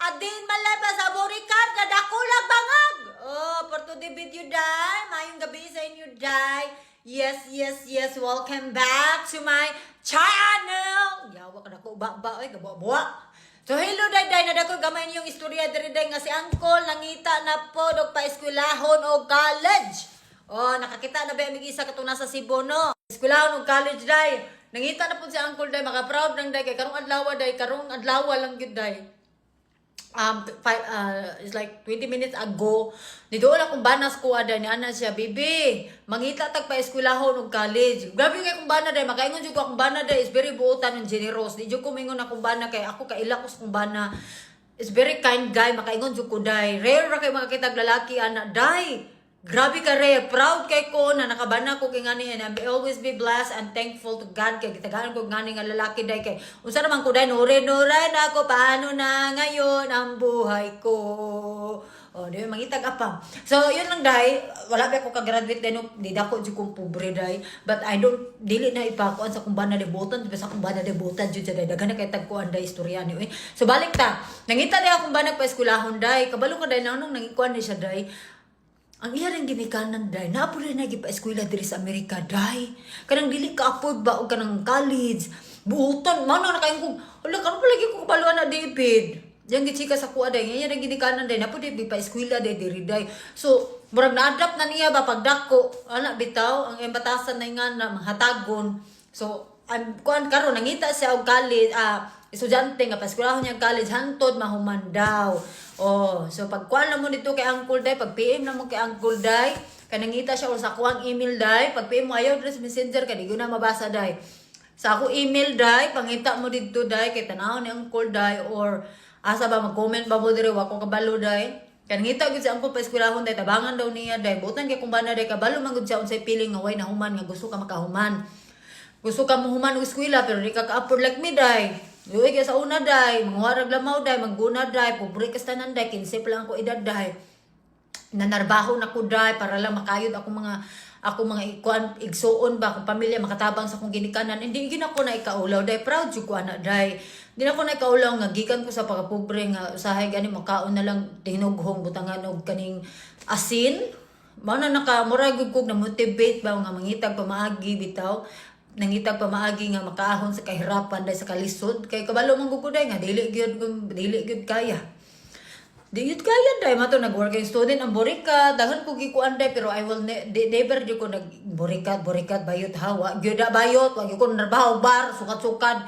adin malay sa burikan nga dako lang bangag. Oh, for today video day, mayong gabi sa inyo day. Yes, welcome back to my channel. Yawa ka dako ba oy gabuwa. So hello day na dako gamay niyong istorya diri day nga si Uncle nangita na po dog pa eskwelahon o college. Oh, nakakita na ba mig isa katong nasa Cebu no? Eskwelahon o college day. Nangita na po si Uncle day, maka-proud lang day kay karong adlaw lang gyud day. It's like 20 minutes ago. Dito wala kong banas ko ada ni ana siya, bibi. Mangita tag pa eskwelahon og college. Grabe kay kung bana day, makaingon jud ko akong bana day is very buotan and generous. Di jud ko mingon akong bana kay ako kaila ko sa kong bana. Is very kind guy, makaingon jud ko day. Rare ra kay makakita og lalaki ana day. Grabe ka re, proud kay ko na nakabana ko kay ngani and I always be blessed and thankful to God kay gitagaan ko ngani nga lalaki day kay unsa naman ko day nore na ako paano na ngayon ang buhay ko. Oh, di mangitag apam. So yun lang day, wala ba ko ka-graduate day no, di dako jud kong pobre day, but I don't dili na ipakuan sa kumbana de botan, sa kumbana de botan jud day daghan na kay tagkuan day istorya ni eh. So balik ta, nangita day akong bana pa eskwelahon day, kabalo ka day nanong nangikuan ni siya day. Ang iya rin ginikanan day, napo rin nag-ipa-eskwela diri sa Amerika day. Kanang dili ka afford ba o kanang college. Buutan, mano na kayong kong, wala ka palagi ko kabaluan na David. Yang gichika sa kuha day, iya rin ginikanan day, napo rin pa-eskwela day diri day. So, murag na-adapt na niya ba pagdako, anak bitaw, ang embatasan na nga na mahatagon. So, kuan karon nangita siya og college, estudyante nga pa-eskwelahon niya college hantod mahuman daw. Oh, so pag kuan na mo dito kay Uncle Day, pag PM na mo kay Uncle Day, kanangita siya o sa kuang email day, pag PM mo ayaw sa messenger kay di ko na mabasa day. Sa ako email day, pangita mo dito day kay tanaw ni Uncle Day or asa ba mag-comment ba mo diri wa ko kabalo day. Kanangita gud si Uncle pa eskwelahon day, tabangan daw niya day. Butan kay kung bana day kabalo man gud siya unsay piling nga way nahuman nga gusto ka makahuman. Gusto ka mo human og eskwela pero di ka ka-afford like me day. Uy, kaya sa una day, mangwarag lamaw day, magguna day, pobre kas tanan day, 15 pa lang ko edad day. Nanarbaho na ko day para lang makayod ako mga igsuon ba akong pamilya makatabang sa akong ginikanan. Hindi gina ko na ikaulaw day, proud jud ko ana day. Di na ko na ikaulaw nga gikan ko sa pagkapobre nga usahay gani makaon na lang tinughong butangan og kaning asin. Mao na nakamurag gud na motivate ba nga mangitag pamaagi bitaw. Nangitag pamaagi nga makaahon sa kahirapan dahil sa kalisod kay kabalo man gud ko day nga dili gyud kaya. Dili gyud kaya day mato nag-working student ang borika daghan ko gikuan day pero I will never jud ko nag borikat bayot hawa gyud bayot wag ko narbaho bar sukat-sukat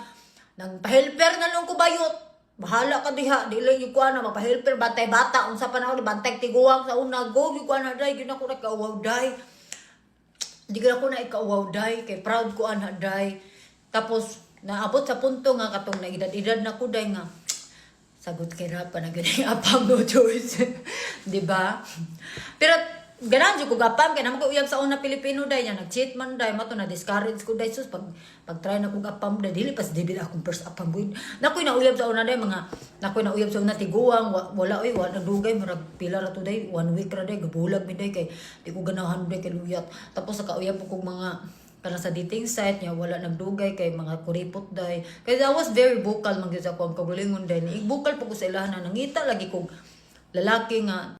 nang pahelper na lang ko bayot. Bahala ka diha dili gyud ko na mapahelper batay bata unsa pa na bantay tiguang sa una go gyud ko na day gyud ako nagkauwaw day. Di ko na ikauwaw day, kay proud ko ana day. Tapos, naabot sa punto nga katong na edad na ko day nga, sagot kay rapa na ganyan apam no choice. Diba? Pero, ganahan dyan ko gapam, kaya naman ko uyab sa una Pilipino day, niya nag-cheat man day, mato na discourage ko day, sus, pag-try na ko gapam day, dili pas debit akong first apam buid. Nakoy na uyab sa una day, nakoy na uyab sa una tiguang, wala nagdugay, marag pila ra to day, 1 week ra day, gabulag mi day, kay di ko ganahan day, kay uyab. Tapos saka uyab ko kong mga, kana sa dating site niya, wala nagdugay, kay mga kuripot day. Kaya I was very vocal, magyud sa akong kagulingon day, igbukal po ko sa ilahan na nangita, lagi kong lalaki nga,